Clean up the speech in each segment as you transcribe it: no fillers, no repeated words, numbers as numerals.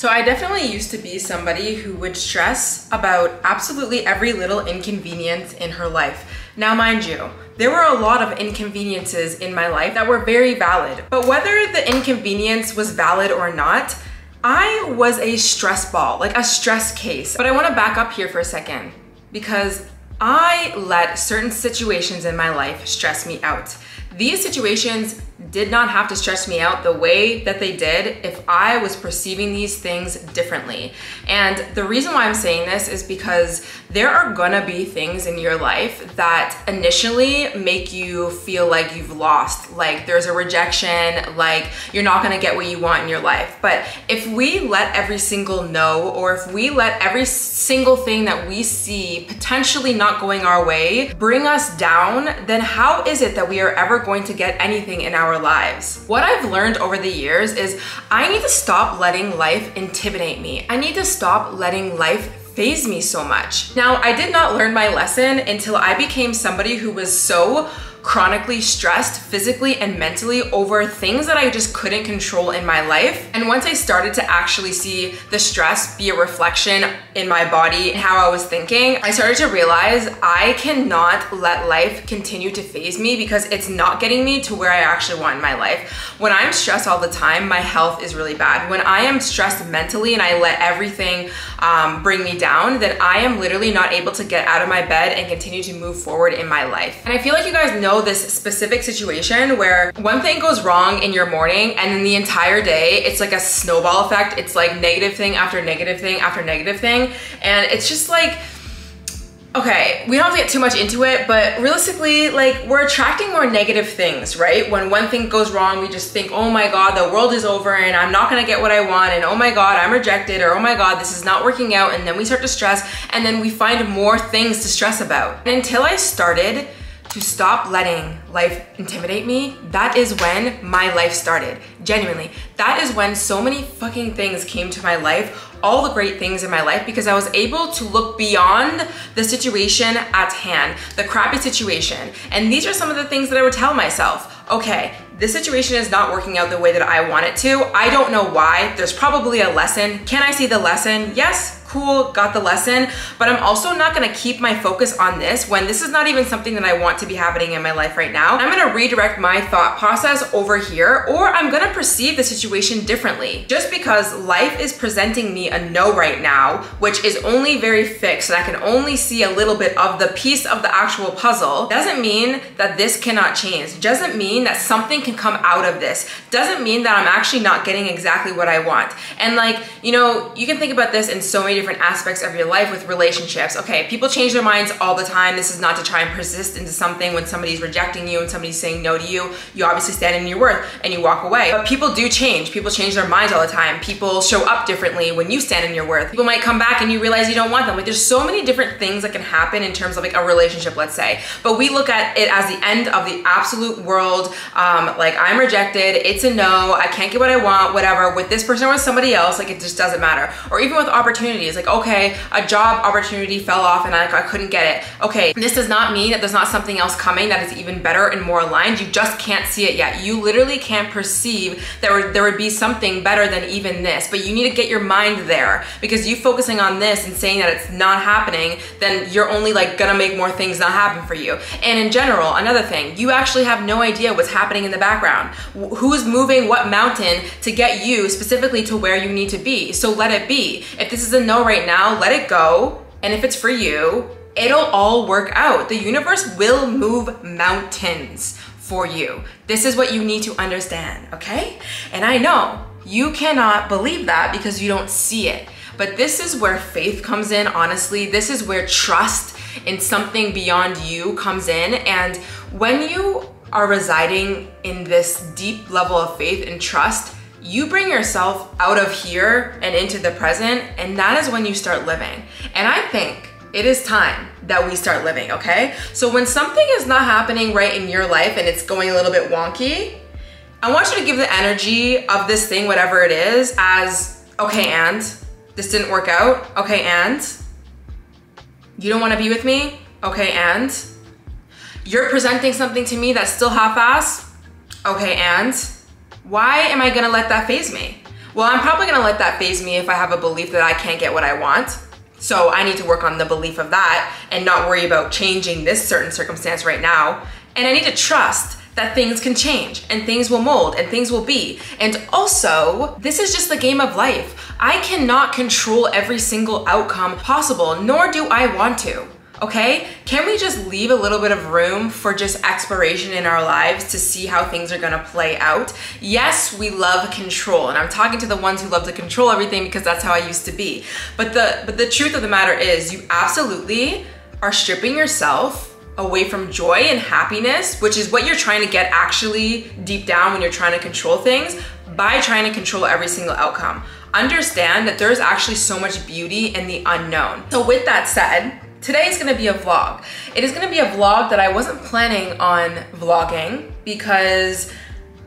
So I definitely used to be somebody who would stress about absolutely every little inconvenience in her life. Now, mind you, there were a lot of inconveniences in my life that were very valid, but whether the inconvenience was valid or not, I was a stress ball, like a stress case. But I want to back up here for a second because I let certain situations in my life stress me out. These situations did not have to stress me out the way that they did if I was perceiving these things differently. And the reason why I'm saying this is because there are gonna be things in your life that initially make you feel like you've lost, like there's a rejection, like you're not gonna get what you want in your life. But if we let every single no, or if we let every single thing that we see potentially not going our way bring us down, then how is it that we are ever going to get anything in our lives? What I've learned over the years is I need to stop letting life intimidate me. I need to stop letting life faze me so much. Now, I did not learn my lesson until I became somebody who was so chronically stressed physically and mentally over things that I just couldn't control in my life. And once I started to actually see the stress be a reflection in my body and how I was thinking, I started to realize I cannot let life continue to faze me because it's not getting me to where I actually want in my life. When I'm stressed all the time, my health is really bad. When I am stressed mentally and I let everything bring me down, then I am literally not able to get out of my bed and continue to move forward in my life. And I feel like you guys know this specific situation where one thing goes wrong in your morning and then the entire day it's like a snowball effect. It's like negative thing after negative thing after negative thing, and it's just like, okay, we don't have to get too much into it, but realistically, like, we're attracting more negative things, right? When one thing goes wrong, we just think, oh my God, the world is over and I'm not gonna get what I want, and oh my God, I'm rejected, or oh my God, this is not working out, and then we start to stress, and then we find more things to stress about. And until I started to stop letting life intimidate me, that is when my life started. Genuinely, that is when so many fucking things came to my life, all the great things in my life, because I was able to look beyond the situation at hand, the crappy situation. And these are some of the things that I would tell myself. Okay, this situation is not working out the way that I want it to. I don't know why. There's probably a lesson. Can I see the lesson? Yes. Cool, got the lesson, but I'm also not gonna keep my focus on this when this is not even something that I want to be happening in my life right now. I'm gonna redirect my thought process over here, or I'm gonna perceive the situation differently. Just because life is presenting me a no right now, which is only very fixed and I can only see a little bit of the piece of the actual puzzle, doesn't mean that this cannot change. Doesn't mean that something can come out of this. Doesn't mean that I'm actually not getting exactly what I want. And like, you know, you can think about this in so many different aspects of your life with relationships. Okay, people change their minds all the time. This is not to try and persist into something when somebody's rejecting you and somebody's saying no to you. You obviously stand in your worth and you walk away. But people do change. People change their minds all the time. People show up differently when you stand in your worth. People might come back and you realize you don't want them. Like, there's so many different things that can happen in terms of like a relationship, let's say. But we look at it as the end of the absolute world. Like, I'm rejected. It's a no. I can't get what I want, whatever. With this person or with somebody else, like, it just doesn't matter. Or even with opportunities. Like, okay, a job opportunity fell off and I couldn't get it. Okay, this does not mean that there's not something else coming that is even better and more aligned. You just can't see it yet. You literally can't perceive that there would be something better than even this, but you need to get your mind there, because you focusing on this and saying that it's not happening, then you're only like gonna make more things not happen for you. And in general, another thing, you actually have no idea what's happening in the background. Who's moving what mountain to get you specifically to where you need to be. So let it be. If this is a no right now, let it go. And if it's for you, it'll all work out. The universe will move mountains for you. This is what you need to understand, okay? And I know you cannot believe that because you don't see it. But this is where faith comes in, honestly. This is where trust in something beyond you comes in. And when you are residing in this deep level of faith and trust, you bring yourself out of here and into the present, and that is when you start living. And I think it is time that we start living, okay? So when something is not happening right in your life and it's going a little bit wonky, I want you to give the energy of this thing, whatever it is, as, okay, and this didn't work out. Okay, and you don't want to be with me. Okay, and you're presenting something to me that's still half-ass. Okay, and why am I gonna let that faze me? Well, I'm probably gonna let that phase me if I have a belief that I can't get what I want. So I need to work on the belief of that and not worry about changing this certain circumstance right now. And I need to trust that things can change and things will mold and things will be. And also, this is just the game of life. I cannot control every single outcome possible, nor do I want to. Okay? Can we just leave a little bit of room for just exploration in our lives to see how things are gonna play out? Yes, we love control, and I'm talking to the ones who love to control everything because that's how I used to be. But the truth of the matter is, you absolutely are stripping yourself away from joy and happiness, which is what you're trying to get actually deep down when you're trying to control things, by trying to control every single outcome. Understand that there's actually so much beauty in the unknown. So with that said, today is gonna be a vlog. It is gonna be a vlog that I wasn't planning on vlogging because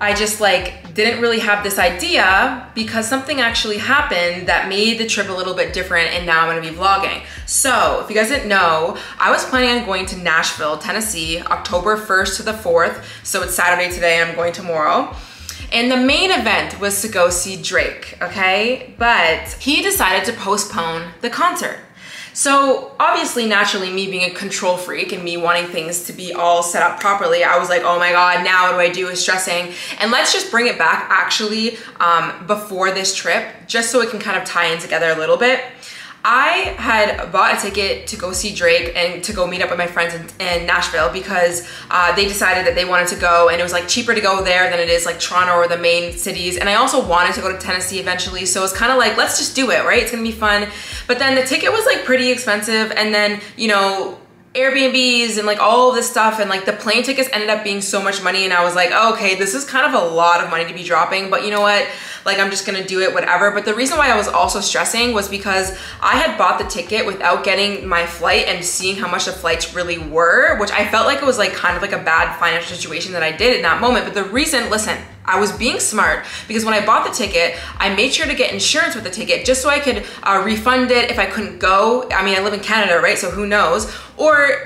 I just didn't really have this idea because something actually happened that made the trip a little bit different, and now I'm gonna be vlogging. So if you guys didn't know, I was planning on going to Nashville, Tennessee, October 1st to the 4th. So it's Saturday today and I'm going tomorrow. And the main event was to go see Drake, okay? But he decided to postpone the concert. So obviously, naturally, me being a control freak and me wanting things to be all set up properly, I was like, oh my God, now what do I do is stressing. And let's just bring it back actually before this trip, just so it can kind of tie in together a little bit. I had bought a ticket to go see Drake and to go meet up with my friends in Nashville because they decided that they wanted to go, and it was cheaper to go there than it is Toronto or the main cities. And I also wanted to go to Tennessee eventually, so it's kind of let's just do it, right? It's gonna be fun. But then the ticket was pretty expensive, and then, you know, Airbnbs and all of this stuff, and the plane tickets ended up being so much money, and I was like, oh, okay, this is kind of a lot of money to be dropping, but you know what? I'm just gonna do it, whatever. But the reason why I was also stressing was because I had bought the ticket without getting my flight and seeing how much the flights really were, which I felt it was kind of a bad financial situation that I did in that moment. But the reason, listen, I was being smart because when I bought the ticket, I made sure to get insurance with the ticket just so I could refund it if I couldn't go. I mean, I live in Canada, right? So who knows? Or,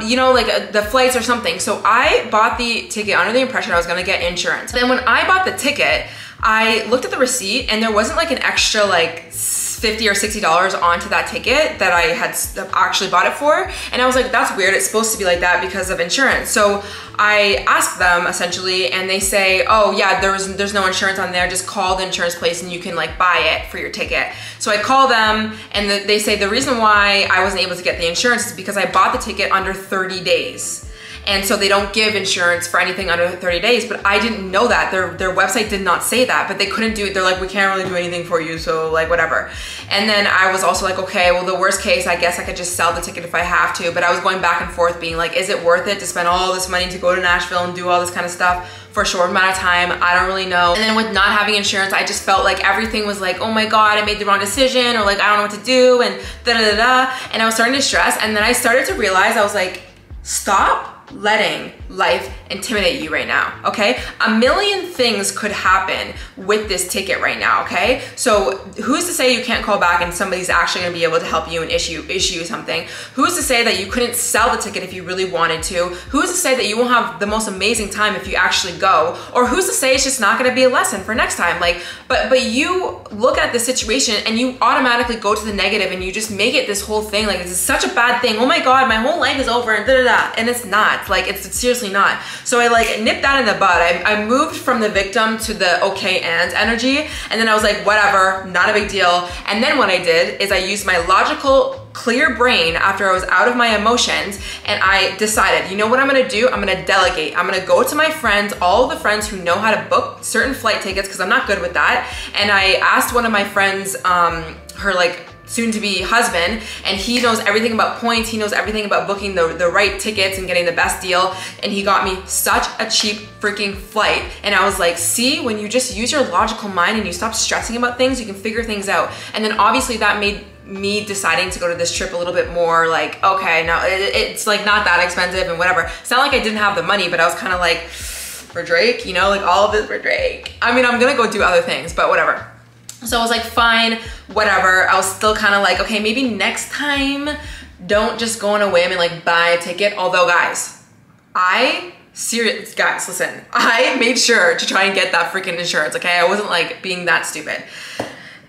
you know, the flights or something. So I bought the ticket under the impression I was gonna get insurance. Then when I bought the ticket, I looked at the receipt and there wasn't an extra $50 or $60 onto that ticket that I had actually bought it for. And I was like, that's weird. It's supposed to be like that because of insurance. So I asked them essentially, and they say, oh yeah, there's no insurance on there. Just call the insurance place and you can buy it for your ticket. So I call them and they say the reason why I wasn't able to get the insurance is because I bought the ticket under 30 days. And so they don't give insurance for anything under 30 days, but I didn't know that. Their website did not say that, but they couldn't do it. They're like, we can't really do anything for you, so whatever. And then I was also like, okay, well, the worst case, I guess I could just sell the ticket if I have to, but I was going back and forth being like, is it worth it to spend all this money to go to Nashville and do all this kind of stuff for a short amount of time? I don't really know. And then with not having insurance, I just felt like everything was oh my God, I made the wrong decision, or I don't know what to do, and da-da-da-da. And I was starting to stress, and then I started to realize, I was like, stop letting life intimidate you right now, okay? A million things could happen with this ticket right now, okay? So who's to say you can't call back and somebody's actually gonna be able to help you and issue something? Who's to say that you couldn't sell the ticket if you really wanted to? Who's to say that you won't have the most amazing time if you actually go? Or who's to say it's just not gonna be a lesson for next time? But you look at the situation and you automatically go to the negative and you just make it this whole thing this is such a bad thing. Oh my God, my whole life is over and da-da-da. And it's not. It's seriously not. So I nipped that in the bud. I moved from the victim to the okay and energy, and then I was like, whatever, not a big deal. And then what I did is I used my logical, clear brain after I was out of my emotions, and I decided, you know what I'm gonna do? I'm gonna delegate. I'm gonna go to my friends, all the friends who know how to book certain flight tickets, because I'm not good with that. And I asked one of my friends, her soon-to-be husband, and he knows everything about points, he knows everything about booking the right tickets and getting the best deal, and he got me such a cheap freaking flight. And I was like, see, when you just use your logical mind and you stop stressing about things, you can figure things out. And then obviously that made me deciding to go to this trip a little bit more okay, now it's not that expensive and whatever. It's not I didn't have the money, but I was kind of for Drake, you know, all of it for Drake. I mean, I'm gonna go do other things, but whatever. So I was like, fine, whatever. I was still kind of okay, maybe next time, don't just go on a whim and buy a ticket. Although guys, I serious, guys, listen, I made sure to try and get that freaking insurance, okay? I wasn't like being that stupid.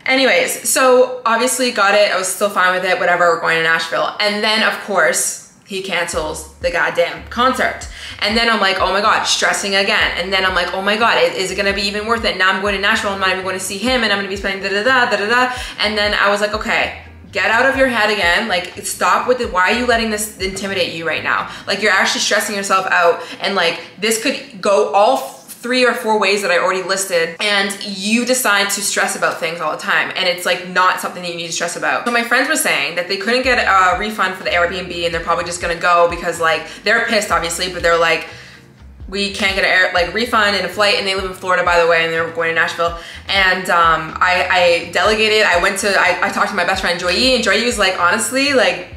Anyways, so obviously got it. I was still fine with it, whatever, we're going to Nashville. And then of course, he cancels the goddamn concert. And then I'm like, oh my God, stressing again. And then I'm like, oh my God, is it gonna be even worth it? Now I'm going to Nashville, I'm not even going to see him, and I'm gonna be spending da-da-da. And then I was like, okay, get out of your head again. Like, stop with it. Why are you letting this intimidate you right now? Like, you're actually stressing yourself out, and like, this could go all 3 or 4 ways that I already listed, and you decide to stress about things all the time, and it's like not something that you need to stress about. So my friends were saying that they couldn't get a refund for the Airbnb, and they're probably just gonna go because like, they're pissed obviously, but they're like, we can't get a refund and a flight, and they live in Florida, by the way, and they're going to Nashville. And I delegated, I talked to my best friend Joy, and Joy was like, honestly, like,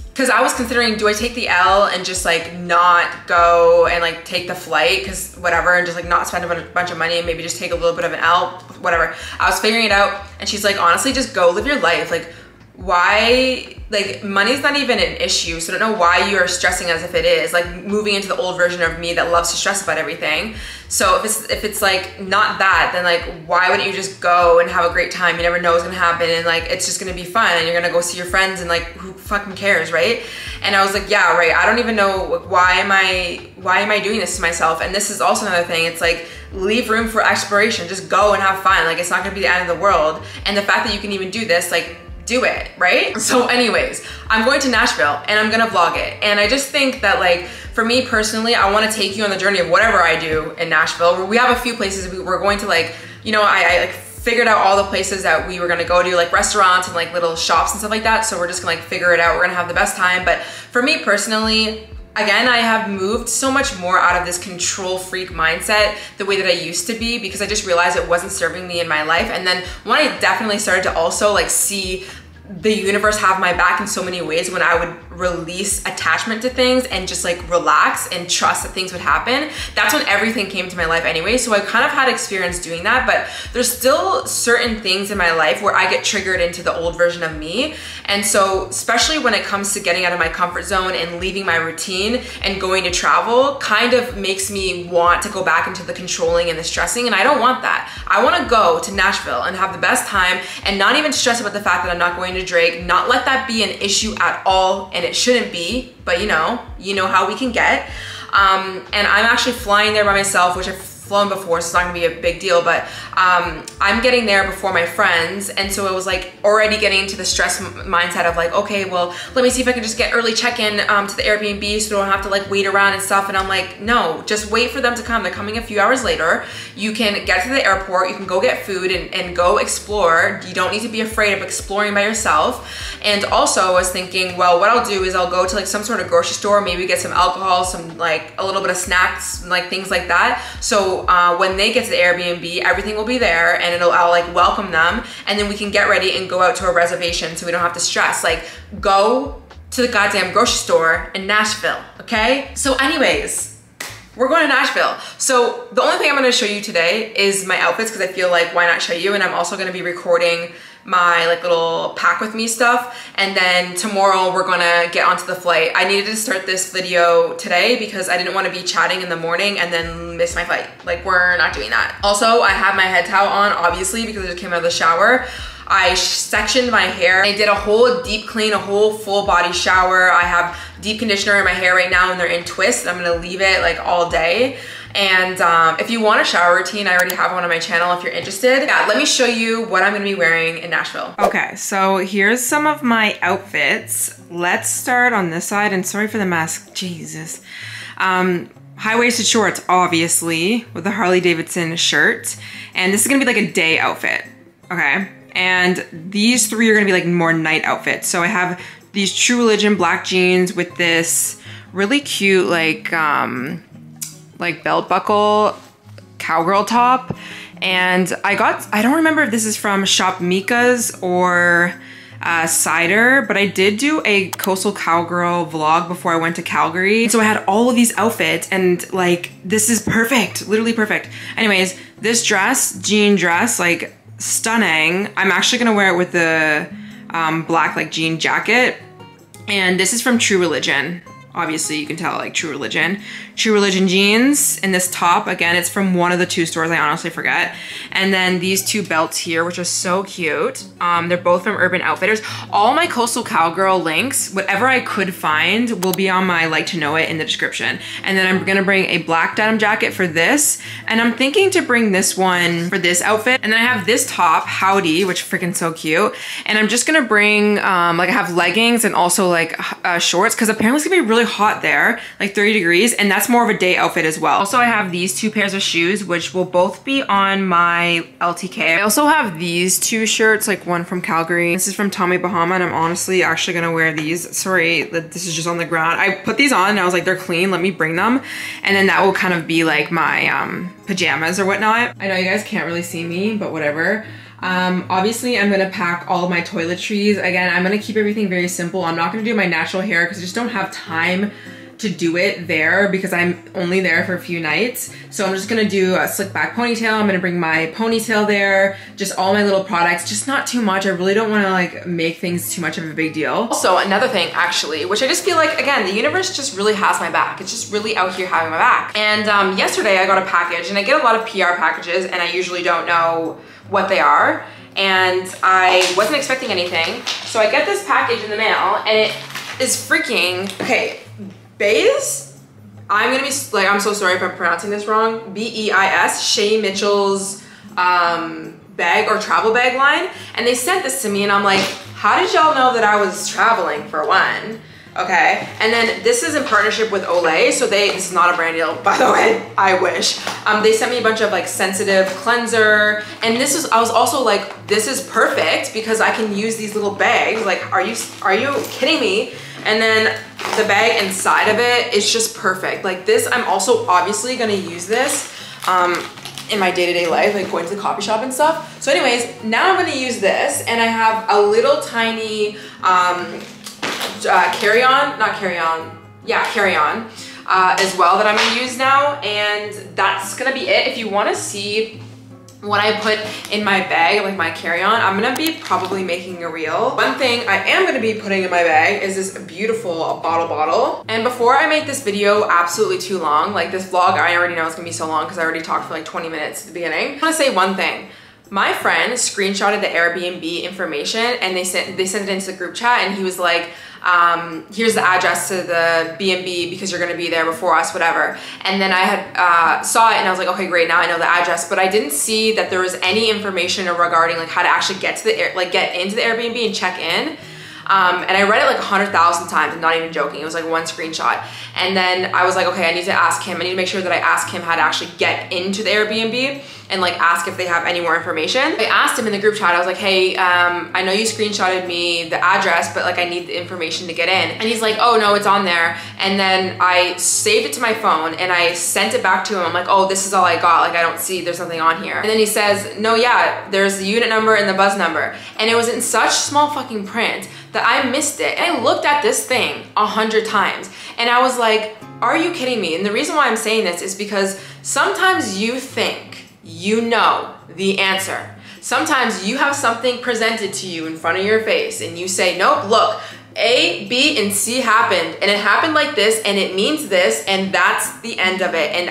because I was considering, do I take the L and just like not go and like take the flight, because whatever, and just like not spend a bunch of money and maybe just take a little bit of an L, whatever. I was figuring it out, and she's like, honestly, just go live your life. Like, why, like, money's not even an issue, so I don't know why you're stressing as if it is, like moving into the old version of me that loves to stress about everything. So if it's like not that, then like, why wouldn't you just go and have a great time? You never know what's gonna happen, and like, it's just gonna be fun, and you're gonna go see your friends, and like, who fucking cares, right? And I was like, yeah, right, I don't even know, why am I doing this to myself? And this is also another thing, it's like, leave room for exploration, just go and have fun. Like, it's not gonna be the end of the world. And the fact that you can even do this, like, do it, right? So anyways, I'm going to Nashville and I'm gonna vlog it. And I just think that, like, for me personally, I wanna take you on the journey of whatever I do in Nashville. We have a few places we're going to, like, you know, I like figured out all the places that we were gonna go to, like restaurants and like little shops and stuff like that. So we're just gonna like figure it out. We're gonna have the best time. But for me personally, again, I have moved so much more out of this control freak mindset the way that I used to be, because I just realized it wasn't serving me in my life. And then when I definitely started to also like see the universe have my back in so many ways, when I would release attachment to things and just like relax and trust that things would happen, that's when everything came to my life anyway. So I kind of had experience doing that, but there's still certain things in my life where I get triggered into the old version of me. And so especially when it comes to getting out of my comfort zone and leaving my routine and going to travel, kind of makes me want to go back into the controlling and the stressing, and I don't want that. I want to go to Nashville and have the best time and not even stress about the fact that I'm not going to Drake, not let that be an issue at all, and it shouldn't be, but you know how we can get. And I'm actually flying there by myself, which I've flown before, so it's not gonna be a big deal, but I'm getting there before my friends, and so it was like already getting into the stress mindset of like, okay, well, let me see if I can just get early check-in to the Airbnb so I don't have to like wait around and stuff. And I'm like, no, just wait for them to come. They're coming a few hours later. You can get to the airport, you can go get food and go explore. You don't need to be afraid of exploring by yourself. And also I was thinking, well, what I'll do is I'll go to like some sort of grocery store, maybe get some alcohol, some like a little bit of snacks, like things like that. So when they get to the Airbnb, everything will be there, and I'll like welcome them, and then we can get ready and go out to a reservation so we don't have to stress. Like, go to the goddamn grocery store in Nashville, okay? So anyways, we're going to Nashville. So the only thing I'm gonna show you today is my outfits, because I feel like why not show you, and I'm also gonna be recording my like little pack with me stuff, and then tomorrow we're gonna get onto the flight. I needed to start this video today because I didn't want to be chatting in the morning and then miss my flight. Like, we're not doing that. Also, I have my head towel on, obviously, because I just came out of the shower. I sectioned my hair. I did a whole deep clean, a whole full body shower. I have deep conditioner in my hair right now, and they're in twists. I'm gonna leave it like all day. And if you want a shower routine, I already have one on my channel if you're interested. Yeah, let me show you what I'm gonna be wearing in Nashville. Okay, so here's some of my outfits. Let's start on this side, and sorry for the mask, Jesus. High-waisted shorts, obviously, with the Harley Davidson shirt. And this is gonna be like a day outfit, okay? And these three are gonna be like more night outfits. So I have these True Religion black jeans with this really cute like belt buckle cowgirl top. And I don't remember if this is from Shop Mika's or Cider, but I did do a Coastal Cowgirl vlog before I went to Calgary. So I had all of these outfits, and like, this is perfect, literally perfect. Anyways, this dress, jean dress, like stunning. I'm actually gonna wear it with the black like jean jacket. And this is from True Religion. obviously you can tell, like True Religion jeans, and this top, again, it's from one of the 2 stores, I honestly forget. And then these 2 belts here, which are so cute. They're both from Urban Outfitters. All my Coastal Cowgirl links, whatever I could find, will be on my Like to Know It in the description. And then I'm gonna bring a black denim jacket for this, and I'm thinking to bring this one for this outfit. And then I have this top, Howdy, which freaking so cute. And I'm just gonna bring, like I have leggings and also like shorts, because apparently it's gonna be really hot there, like 30 degrees, and that's more of a day outfit as well. Also, I have these 2 pairs of shoes, which will both be on my LTK. I also have these 2 shirts, like one from Calgary. This is from Tommy Bahama, and I'm honestly actually gonna wear these. Sorry that this is just on the ground. I put these on and I was like, they're clean, let me bring them. And then that will kind of be like my pajamas or whatnot. I know you guys can't really see me, but whatever. Obviously I'm gonna pack all of my toiletries. Again, I'm gonna keep everything very simple. I'm not gonna do my natural hair because I just don't have time to do it there because I'm only there for a few nights. So I'm just gonna do a slick back ponytail. I'm gonna bring my ponytail there, just all my little products, just not too much. I really don't wanna like make things too much of a big deal. Also, another thing actually, which I just feel like, again, the universe just really has my back. It's just really out here having my back. And yesterday I got a package, and I get a lot of PR packages and I usually don't know what they are. And I wasn't expecting anything. So I get this package in the mail, and it is freaking, okay, Beis, I'm gonna be like, I'm so sorry if I'm pronouncing this wrong, B-E-I-S, Shay Mitchell's bag or travel bag line. And they sent this to me, and I'm like, how did y'all know that I was traveling, for one? Okay, and then this is in partnership with Olay, so this is not a brand deal, by the way, I wish. They sent me a bunch of like sensitive cleanser, and I was also like, this is perfect because I can use these little bags. Like, are you kidding me? And then the bag inside of it is just perfect. Like this, I'm also obviously gonna use this in my day-to-day life, like going to the coffee shop and stuff. So anyways, now I'm gonna use this, and I have a little tiny carry-on as well that I'm gonna use now, and that's gonna be it. If you want to see what I put in my bag, like my carry-on, I'm gonna be probably making a reel. One thing I am gonna be putting in my bag is this beautiful bottle. And before I make this video absolutely too long, like this vlog, I already know it's gonna be so long because I already talked for like 20 minutes at the beginning. I wanna say one thing. My friend screenshotted the Airbnb information, and they sent it into the group chat, and he was like, here's the address to the B&B because you're gonna be there before us, whatever. And then I had saw it, and I was like, okay, great, now I know the address, but I didn't see that there was any information regarding like how to actually get to get into the Airbnb and check in. And I read it like 100,000 times. I'm not even joking. It was like one screenshot. And then I was like, okay, I need to ask him. I need to make sure that I ask him how to actually get into the Airbnb and like ask if they have any more information. I asked him in the group chat, I was like, hey, I know you screenshotted me the address, but like I need the information to get in. And he's like, oh no, it's on there. And then I saved it to my phone and I sent it back to him. I'm like, oh, this is all I got. Like I don't see, there's something on here. And then he says, no, yeah, there's the unit number and the buzz number. And it was in such small fucking print that I missed it. And I looked at this thing 100 times and I was like, are you kidding me? And the reason why I'm saying this is because sometimes you think you know the answer. Sometimes you have something presented to you in front of your face and you say, nope, look, A, B, and C happened, and it happened like this, and it means this, and that's the end of it, and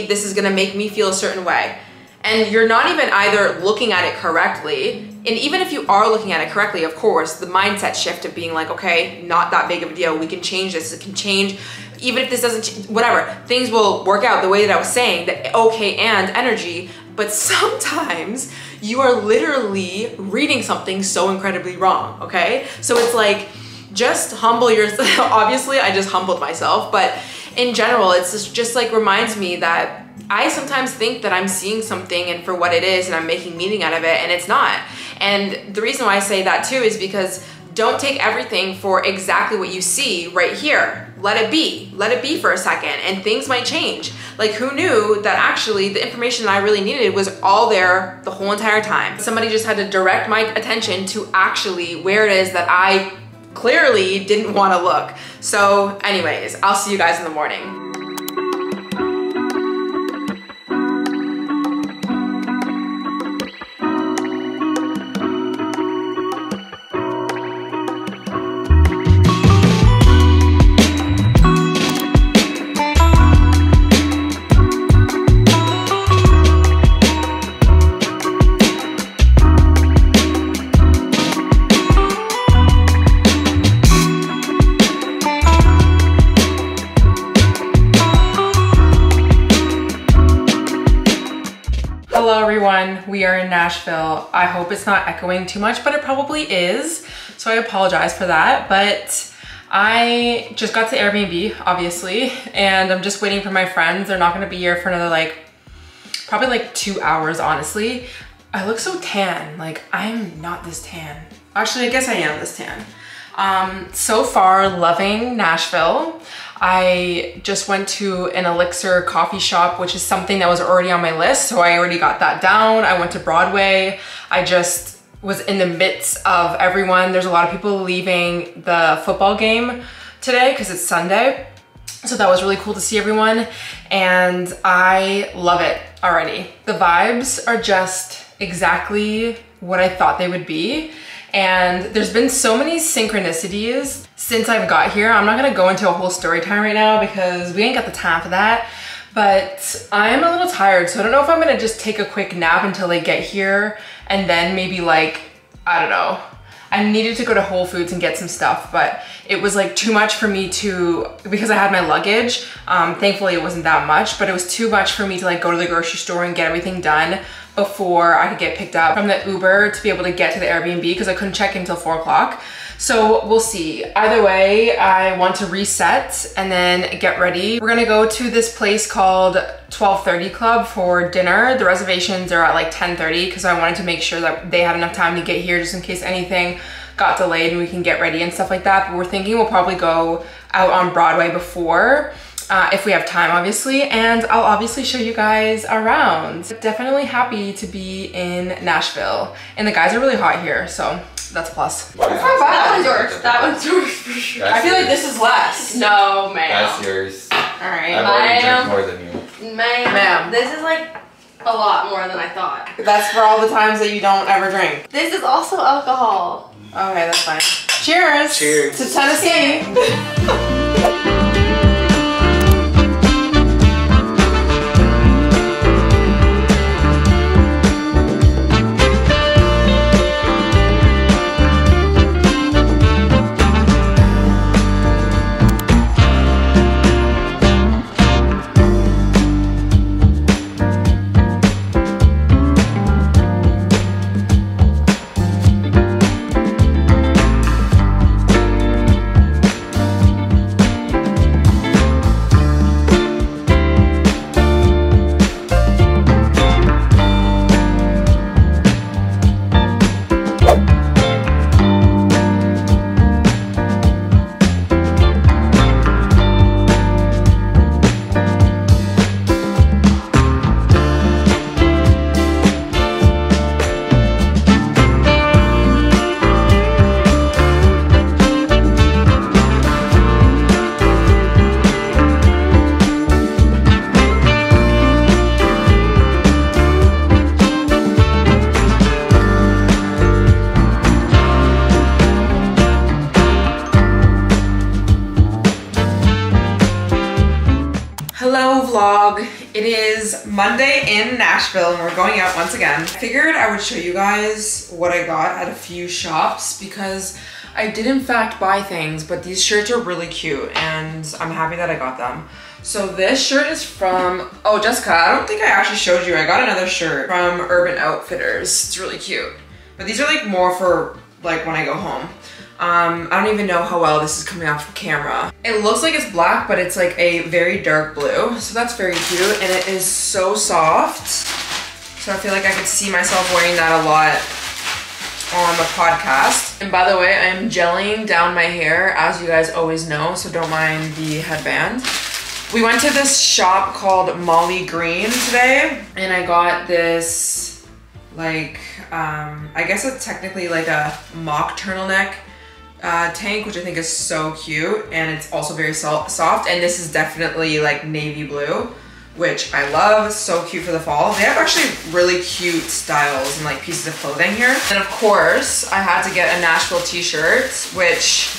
this is gonna make me feel a certain way. And you're not even either looking at it correctly, and even if you are looking at it correctly, of course, the mindset shift of being like, okay, not that big of a deal, we can change this, it can change, even if this doesn't, whatever, things will work out the way that I was saying, the okay and energy, but sometimes you are literally reading something so incredibly wrong, okay? So it's like, just humble yourself. Obviously, I just humbled myself, but in general, it's just like reminds me that I sometimes think that I'm seeing something and for what it is, and I'm making meaning out of it, and it's not. And the reason why I say that too is because don't take everything for exactly what you see right here. Let it be for a second, and things might change. Like, who knew that actually the information that I really needed was all there the whole entire time? Somebody just had to direct my attention to actually where it is that I clearly didn't want to look. So anyways, I'll see you guys in the morning. everyone, we are in Nashville. I hope it's not echoing too much, but it probably is. So I apologize for that, but I just got to Airbnb, obviously, and I'm just waiting for my friends. They're not gonna be here for another probably 2 hours, honestly. I look so tan, I'm not this tan. Actually, I guess I am this tan. So far, loving Nashville. I just went to an Elixir coffee shop, which is something that was already on my list, so I already got that down. I went to Broadway. I just was in the midst of everyone. There's a lot of people leaving the football game today because it's Sunday. So that was really cool to see everyone, and I love it already. The vibes are just exactly what I thought they would be. And there's been so many synchronicities since I've got here. I'm not gonna go into a whole story time right now because we ain't got the time for that. But I'm a little tired, so I don't know if I'm gonna just take a quick nap until they get here and then maybe I don't know. I needed to go to Whole Foods and get some stuff, but it was too much for me because I had my luggage. Thankfully it wasn't that much, but it was too much for me to go to the grocery store and get everything done before I could get picked up from the Uber to be able to get to the Airbnb because I couldn't check in until 4 o'clock. So we'll see. Either way, I want to reset and then get ready. We're gonna go to this place called 12:30 Club for dinner. The reservations are at 10:30 because I wanted to make sure that they had enough time to get here just in case anything got delayed and we can get ready and stuff like that. But we're thinking we'll probably go out on Broadway before, if we have time, obviously, and I'll obviously show you guys around. Definitely happy to be in Nashville, and the guys are really hot here, so that's a plus. Wow. That's not bad. That one's yours. That one's yours for sure. I feel like this is less. No, ma'am. That's yours. All right. I've already drank more than you. Ma'am. This is a lot more than I thought. That's for all the times that you don't ever drink. This is also alcohol. Okay, that's fine. Cheers. Cheers. To Tennessee. Hello vlog. It is Monday in Nashville and we're going out once again. I figured I would show you guys what I got at a few shops because I did in fact buy things, but these shirts are really cute and I'm happy that I got them. So this shirt is from, oh Jessica, I don't think I actually showed you. I got another shirt from Urban Outfitters. It's really cute. But these are more for when I go home. I don't even know how well this is coming off camera. It looks like it's black, but it's a very dark blue. So that's very cute, and it is so soft. So I feel like I could see myself wearing that a lot on the podcast. And by the way, I'm gelling down my hair, as you guys always know, so don't mind the headband. We went to this shop called Molly Green today, and I got this, I guess it's technically a mock turtleneck tank, which I think is so cute, and it's also very soft, and this is definitely navy blue, which I love. So cute for the fall. They have actually really cute styles and pieces of clothing here. And of course, I had to get a Nashville t-shirt, which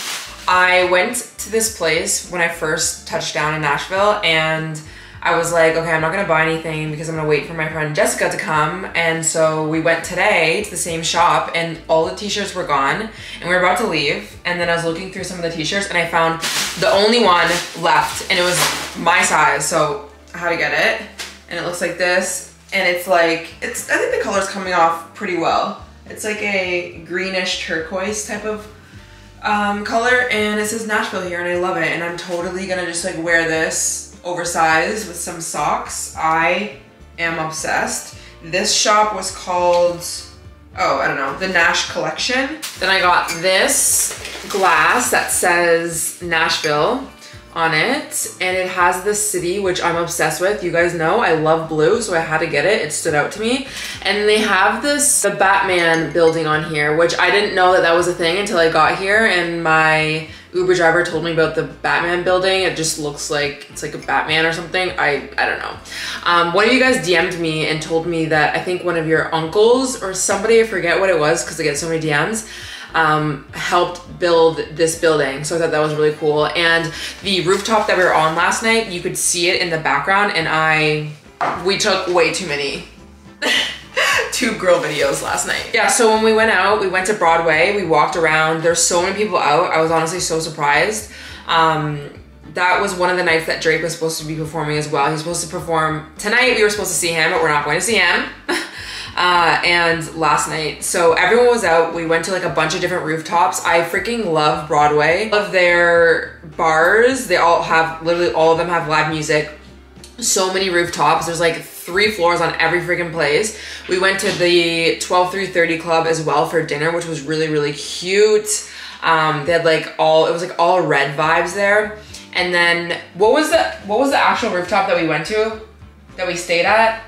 I went to this place when I first touched down in Nashville, and I was like, okay, I'm not gonna buy anything because I'm gonna wait for my friend Jessica to come. And so we went today to the same shop and all the t-shirts were gone and we were about to leave. And then I was looking through some of the t-shirts and I found the only one left and it was my size. So I had to get it. And it looks like this. and it's like, I think the color's coming off pretty well. It's like a greenish turquoise type of color, and it says Nashville here, and I love it. And I'm totally gonna just like wear this oversized with some socks. I am obsessed. This shop was called, oh, I don't know, the Nash Collection. Then I got this glass that says Nashville on it, and it has the city, which I'm obsessed with. You guys know I love blue, so I had to get it. It stood out to me. And they have the Batman building on here, which I didn't know that was a thing until I got here, and my Uber driver told me about the Batman building. It just looks like it's like a Batman or something. I don't know. One of you guys DM'd me and told me that I think one of your uncles or somebody, I forget what it was because I get so many DMs, helped build this building. So I thought that was really cool. And the rooftop that we were on last night, you could see it in the background, and we took way too many tube girl videos last night. Yeah, so when we went out, we went to Broadway, we walked around. There's so many people out. I was honestly so surprised. That was one of the nights that Drake was supposed to be performing as well. He's supposed to perform tonight. We were supposed to see him, but we're not going to see him. And last night, so everyone was out. We went to like a bunch of different rooftops. I freaking love Broadway. All of their bars, they all have, literally all of them have live music. So many rooftops. There's like 3 floors on every freaking place. We went to the 12 through 30 club as well for dinner, which was really, really cute. They had like it was like all red vibes there. And then what was the actual rooftop that we went to, that we stayed at?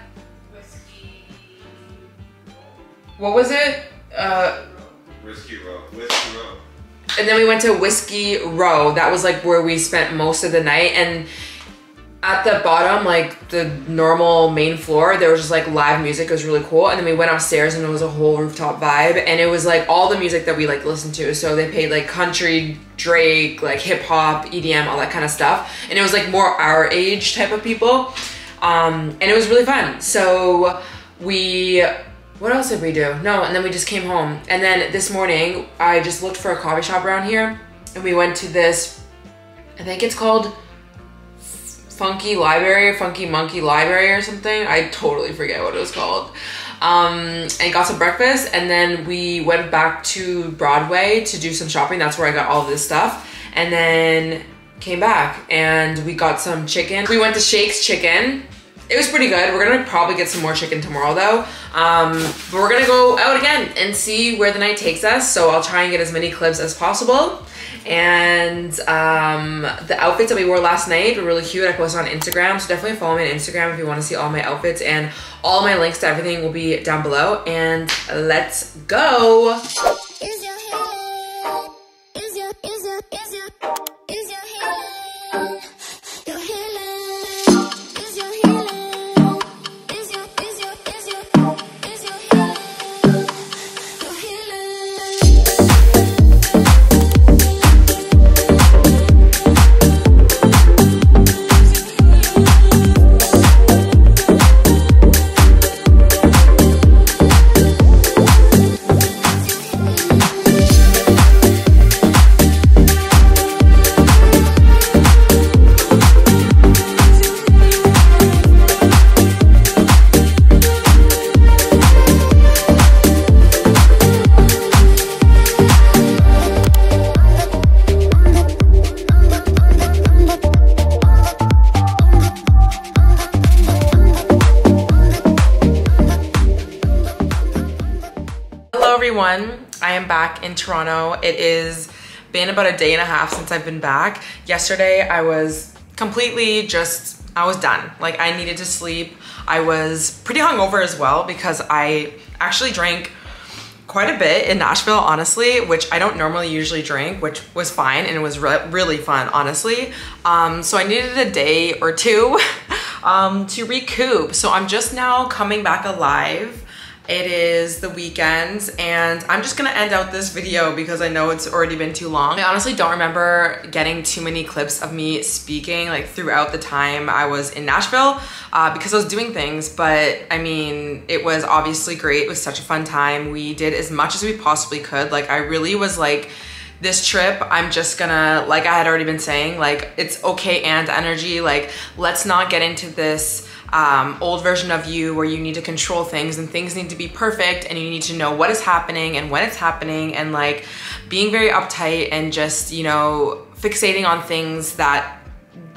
What was it? Whiskey Row. And then we went to Whiskey Row. That was like where we spent most of the night. And at the bottom, like the normal main floor, there was just like live music. It was really cool. And then we went upstairs and it was a whole rooftop vibe. And it was like all the music that we like listened to. So they played like country, Drake, like hip hop, EDM, all that kind of stuff. And it was like more our age type of people. And it was really fun. So what else did we do? No, and then we just came home. And then this morning, I just looked for a coffee shop around here, and we went to this, I think it's called Funky Monkey Library or something. I totally forget what it was called. And got some breakfast, and then we went back to Broadway to do some shopping. That's where I got all of this stuff. And then came back, and we got some chicken. We went to Shake's Chicken. It was pretty good. We're gonna probably get some more chicken tomorrow though. But we're gonna go out again and see where the night takes us. So I'll try and get as many clips as possible. And the outfits that we wore last night were really cute. I posted on Instagram, so definitely follow me on Instagram if you wanna see all my outfits, and all my links to everything will be down below. And let's go. Everyone, I am back in Toronto. It is been about a day and a half since I've been back. Yesterday I was completely I was done. Like, I needed to sleep. I was pretty hungover as well because I actually drank quite a bit in Nashville, honestly, which I don't normally usually drink, which was fine, and it was really fun, honestly. So I needed a day or two to recoup. So I'm just now coming back alive. It is the weekend, and I'm just gonna end out this video because I know it's already been too long. I honestly don't remember getting too many clips of me speaking like throughout the time I was in Nashville because I was doing things, but I mean, it was obviously great. It was such a fun time. We did as much as we possibly could. Like, I really was like this trip, I'm just gonna, like I had already been saying, like it's okay and energy. Like let's not get into this old version of you where you need to control things and things need to be perfect and you need to know what is happening and when it's happening, and like being very uptight and just, you know, fixating on things that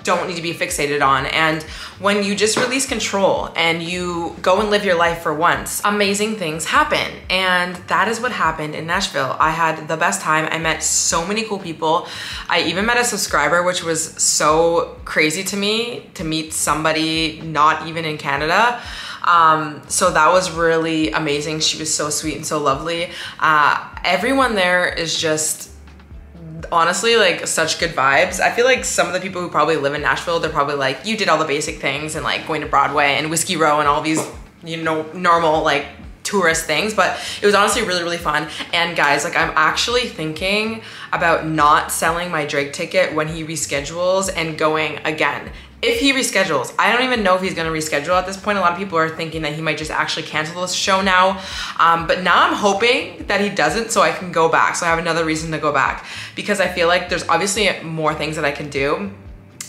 don't need to be fixated on. And when you just release control and you go and live your life for once, amazing things happen. And that is what happened in Nashville. I had the best time. I met so many cool people. I even met a subscriber, which was so crazy to me, to meet somebody not even in Canada. So that was really amazing. She was so sweet and so lovely. Everyone there is just honestly like such good vibes. I feel like some of the people who probably live in Nashville, they're probably like, you did all the basic things and like going to Broadway and Whiskey Row and all these, you know, normal like tourist things, but it was honestly really, really fun. And guys, like I'm actually thinking about not selling my Drake ticket when he reschedules and going again. If he reschedules, I don't even know if he's gonna reschedule at this point. A lot of people are thinking that he might just actually cancel this show now. But now I'm hoping that he doesn't so I can go back. So I have another reason to go back because I feel like there's obviously more things that I can do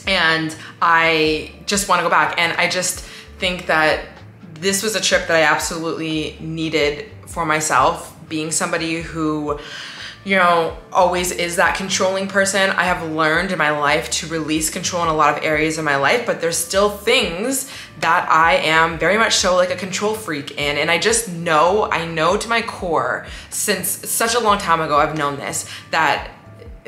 and I just wanna go back. And I just think that this was a trip that I absolutely needed for myself, being somebody who, you know, always is that controlling person. I have learned in my life to release control in a lot of areas of my life, but there's still things that I am very much so like a control freak in. And I just know, I know to my core, since such a long time ago, I've known this, that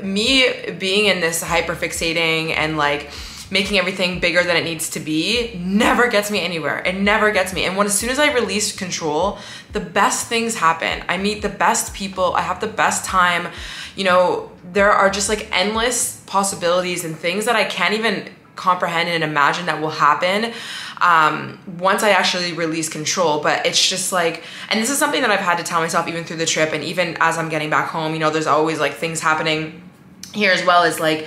me being in this hyper fixating and like making everything bigger than it needs to be never gets me anywhere. It never gets me. And when as soon as I release control, the best things happen. I meet the best people. I have the best time. You know, there are just like endless possibilities and things that I can't even comprehend and imagine that will happen once I actually release control. But it's just like, and this is something that I've had to tell myself even through the trip and even as I'm getting back home, you know, there's always like things happening here as well as like,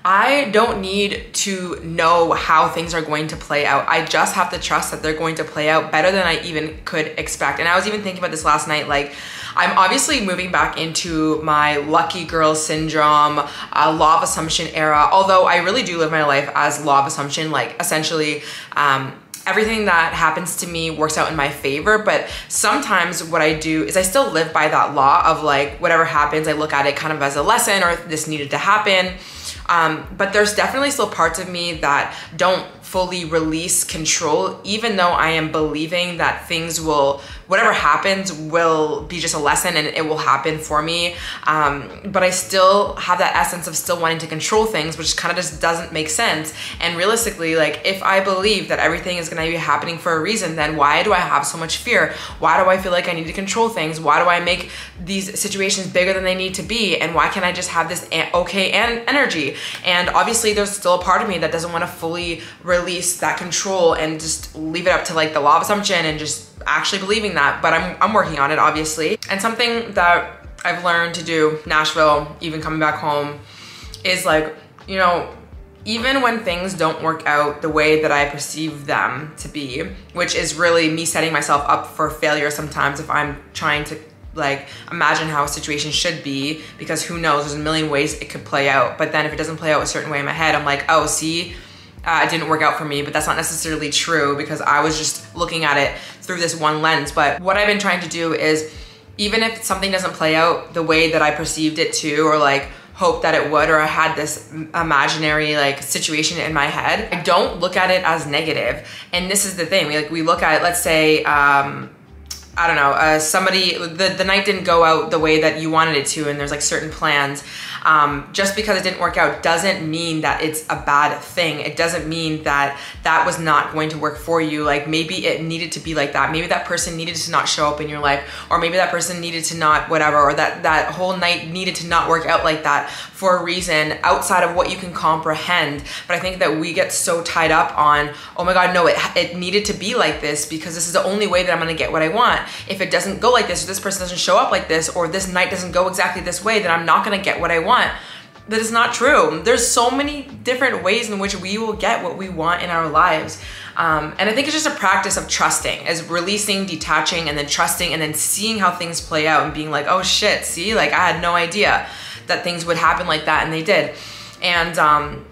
I don't need to know how things are going to play out. I just have to trust that they're going to play out better than I even could expect. And I was even thinking about this last night, like I'm obviously moving back into my lucky girl syndrome, law of assumption era, although I really do live my life as law of assumption, like essentially, everything that happens to me works out in my favor. But sometimes what I do is I still live by that law of like, whatever happens, I look at it kind of as a lesson or this needed to happen. But there's definitely still parts of me that don't fully release control, even though I am believing that things will, whatever happens will be just a lesson and it will happen for me. But I still have that essence of still wanting to control things, which kind of just doesn't make sense. And realistically, like if I believe that everything is going to be happening for a reason, then why do I have so much fear? Why do I feel like I need to control things? Why do I make these situations bigger than they need to be? And why can't I just have this okay and energy? And obviously there's still a part of me that doesn't want to fully release that control and just leave it up to like the law of assumption and just actually believing that. But I'm working on it, obviously. And something that I've learned to do, Nashville, even coming back home, is like, you know, even when things don't work out the way that I perceive them to be, which is really me setting myself up for failure sometimes if I'm trying to like imagine how a situation should be, because who knows, there's a million ways it could play out. But then if it doesn't play out a certain way in my head, I'm like, oh, see, it didn't work out for me. But that's not necessarily true because I was just looking at it through this one lens. But what I've been trying to do is, even if something doesn't play out the way that I perceived it to, or like hope that it would, or I had this imaginary like situation in my head, I don't look at it as negative. And this is the thing, we look at it, let's say, I don't know, somebody, the night didn't go out the way that you wanted it to, and there's like certain plans. Just because it didn't work out doesn't mean that it's a bad thing. It doesn't mean that that was not going to work for you. Like maybe it needed to be like that. Maybe that person needed to not show up in your life, or maybe that person needed to not whatever, or that whole night needed to not work out like that for a reason outside of what you can comprehend. But I think that we get so tied up on, oh my God, no, it needed to be like this because this is the only way that I'm gonna get what I want. If it doesn't go like this, or this person doesn't show up like this, or this night doesn't go exactly this way, then I'm not gonna get what I want. That is not true. There's so many different ways in which we will get what we want in our lives. And I think it's just a practice of trusting, as releasing, detaching, and then trusting, and then seeing how things play out and being like, oh shit, see, like I had no idea. that things would happen like that, and they did. And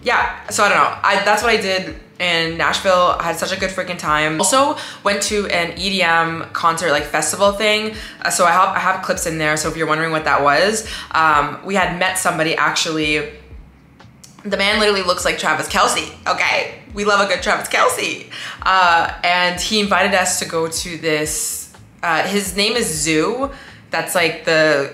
yeah, so I don't know. That's what I did in Nashville. I had such a good freaking time. Also went to an EDM concert, like festival thing. So I have clips in there. So if you're wondering what that was, we had met somebody actually. The man literally looks like Travis Kelce. Okay, we love a good Travis Kelce. And he invited us to go to this, his name is Zoo. That's like the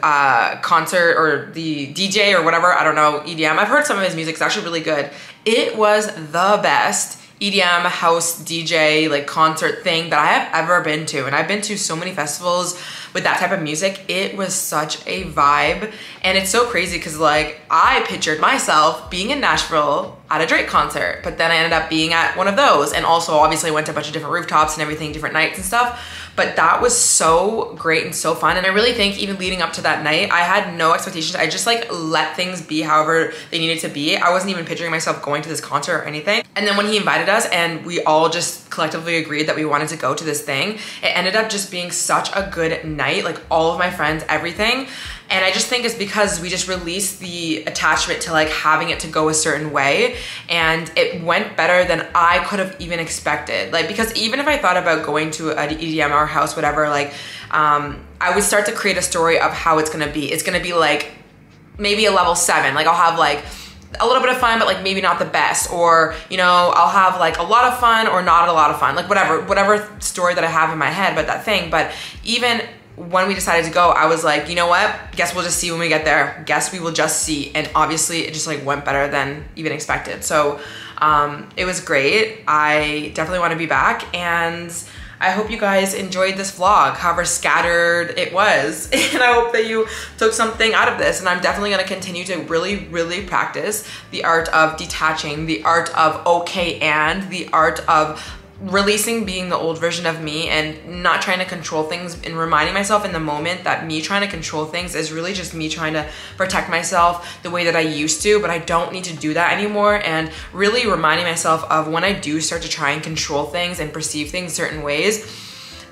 concert or the DJ or whatever, I don't know, EDM. I've heard some of his music, it's actually really good. It was the best EDM house DJ like concert thing that I have ever been to. And I've been to so many festivals with that type of music. It was such a vibe. And it's so crazy because like I pictured myself being in Nashville at a Drake concert, but then I ended up being at one of those. And also obviously I went to a bunch of different rooftops and everything, different nights and stuff. But that was so great and so fun. And I really think even leading up to that night, I had no expectations. I just like let things be however they needed to be. I wasn't even picturing myself going to this concert or anything. And then when he invited us and we all just collectively agreed that we wanted to go to this thing, it ended up just being such a good night. Like all of my friends, everything. And I just think it's because we just released the attachment to like having it to go a certain way, and it went better than I could have even expected. Like, because even if I thought about going to an EDM or house, whatever, like, I would start to create a story of how it's gonna be. It's gonna be like maybe a level 7. Like I'll have like a little bit of fun, but like maybe not the best, or you know, I'll have like a lot of fun or not a lot of fun, like whatever story that I have in my head about that thing. But even when we decided to go, I was like, you know what? Guess we'll just see when we get there. Guess we will just see. And obviously it just like went better than even expected. So it was great. I definitely want to be back, and I hope you guys enjoyed this vlog, however scattered it was. And I hope that you took something out of this. And I'm definitely going to continue to really, really practice the art of detaching, the art of okay, and the art of releasing being the old version of me and not trying to control things, and reminding myself in the moment that me trying to control things is really just me trying to protect myself the way that I used to, but I don't need to do that anymore. And really reminding myself of when I do start to try and control things and perceive things certain ways,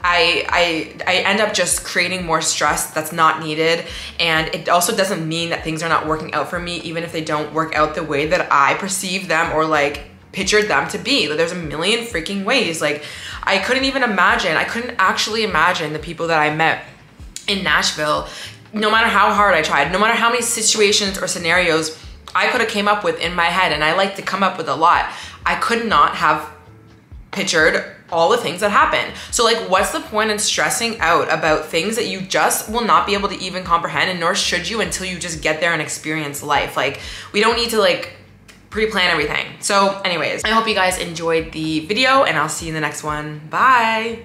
I end up just creating more stress that's not needed. And it also doesn't mean that things are not working out for me, even if they don't work out the way that I perceive them or like pictured them to be. Like, there's a million freaking ways. Like I couldn't actually imagine the people that I met in Nashville, no matter how hard I tried, no matter how many situations or scenarios I could have came up with in my head, and I like to come up with a lot. I could not have pictured all the things that happen. So like, what's the point in stressing out about things that you just will not be able to even comprehend, and nor should you until you just get there and experience life. Like, we don't need to like pre-plan everything. So anyways, I hope you guys enjoyed the video, and I'll see you in the next one. Bye.